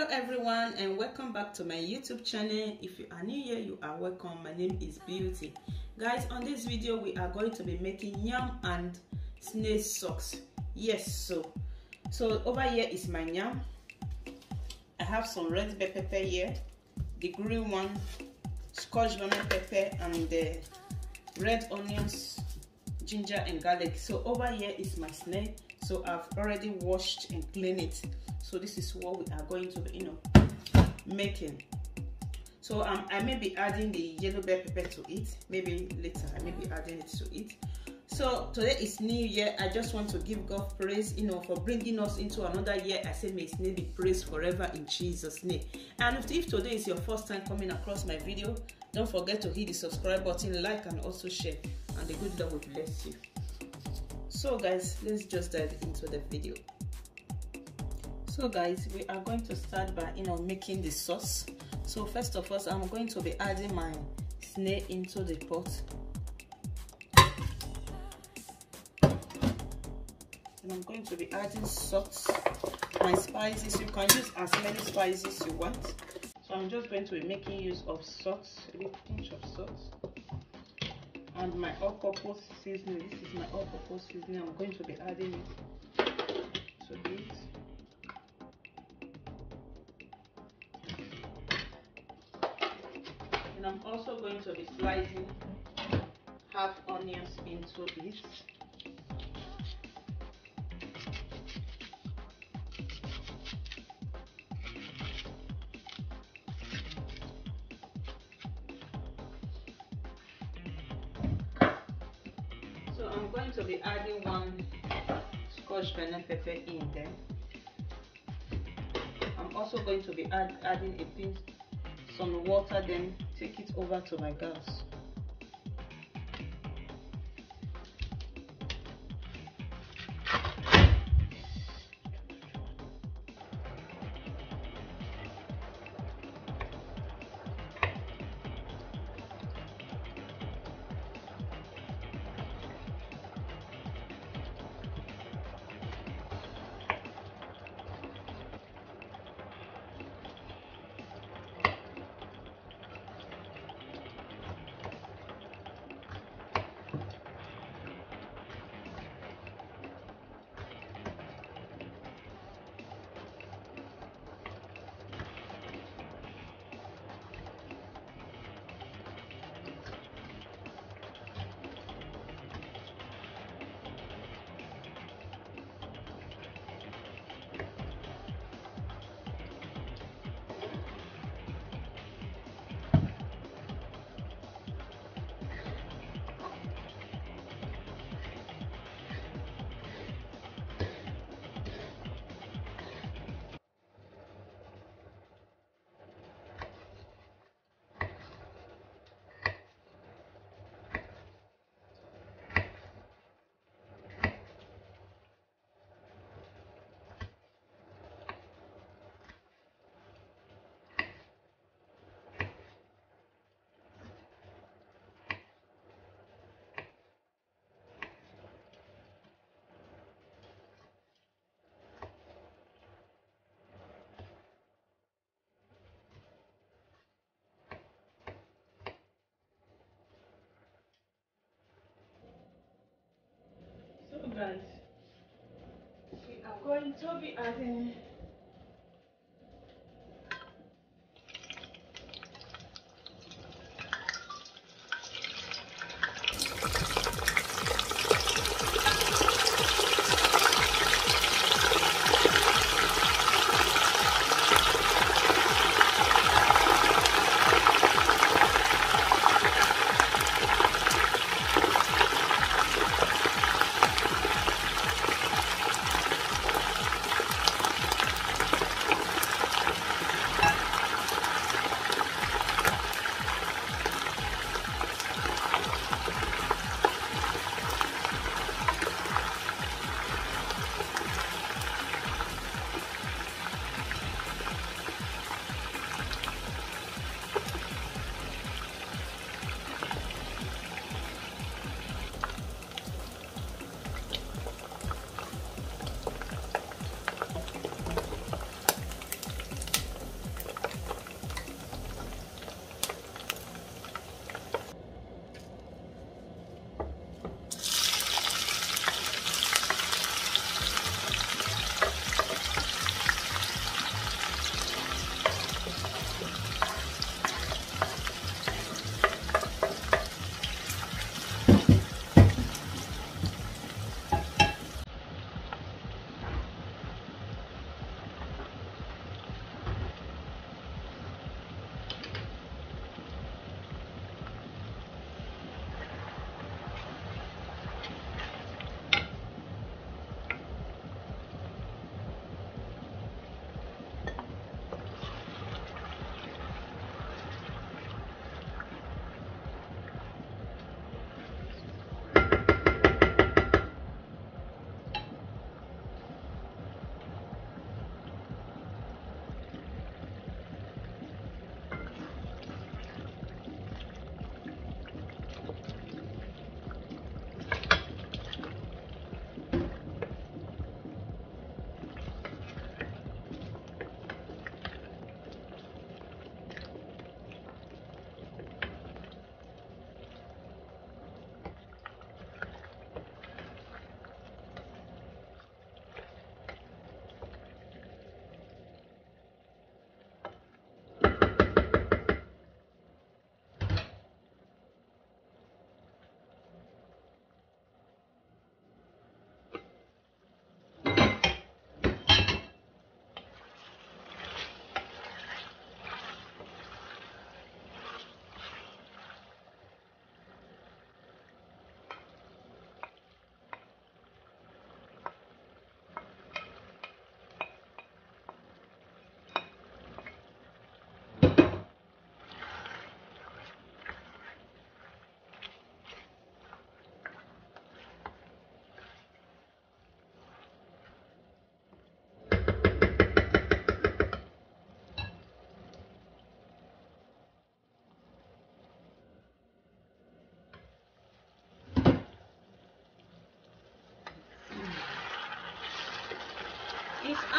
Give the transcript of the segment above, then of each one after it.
Hello everyone and welcome back to my YouTube channel. If you are new here, you are welcome. My name is Beauty. Guys, on this video we are going to be making yam and snail socks. Yes, so over here is my yam. I have some red bell pepper here, the green one, scotch bonnet pepper, and the red onions, ginger and garlic. So over here is my snail. So I've already washed and cleaned it. So this is what we are going to be, making. So I may be adding the yellow bell pepper to it. Maybe later I may be adding it to it. So today is New Year. I just want to give God praise, for bringing us into another year. I say may His name be praised forever in Jesus' name. And if today is your first time coming across my video, don't forget to hit the subscribe button, like, and also share. And the good Lord will bless you. So guys, let's just dive into the video. So guys, we are going to start by making the sauce. So first of all, I'm going to be adding my snail into the pot. And I'm going to be adding salt, my spices. You can use as many spices you want. So I'm just going to be making use of salt, a little pinch of salt. And my all-purpose seasoning. This is my all-purpose seasoning. I'm going to be adding it to it. And I'm also going to be slicing half onions into it. So I'm going to be adding one scotch bonnet pepper in there. I'm also going to be adding a pinch some water, then take it over to my gas. So guys, we are going to be adding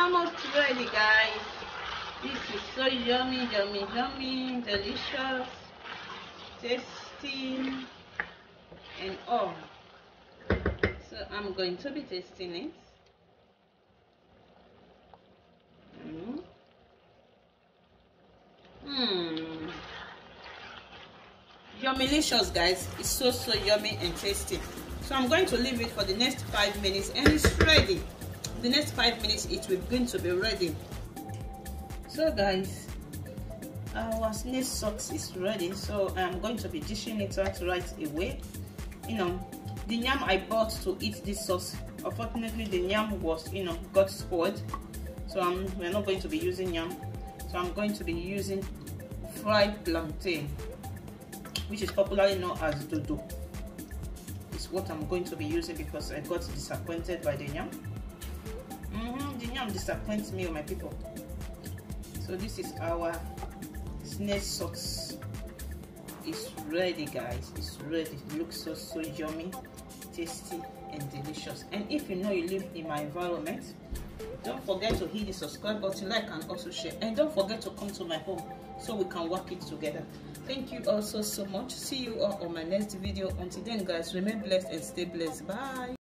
almost ready, guys. This is so yummy, yummy, yummy, delicious, tasty, and all. So I'm going to be tasting it. Yummylicious, guys. It's so yummy and tasty. So I'm going to leave it for the next 5 minutes, and it's ready. The next 5 minutes it will going to be ready. So guys, our snail sauce is ready. So I'm going to be dishing it out right away. You know, the yam I bought to eat this sauce, unfortunately the yam was, got spoiled. So we're not going to be using yam. So I'm going to be using fried plantain, which is popularly known as dodo. It's what I'm going to be using because I got disappointed by the yam. The yam disappoints me, my people. So this is our snail sauce. It's ready, guys. It's ready. It looks so yummy, tasty, and delicious. And if you know you live in my environment, don't forget to hit the subscribe button, like, and also share. And don't forget to come to my home so we can work it together. Thank you all so much. See you all on my next video. Until then, guys, remain blessed and stay blessed. Bye.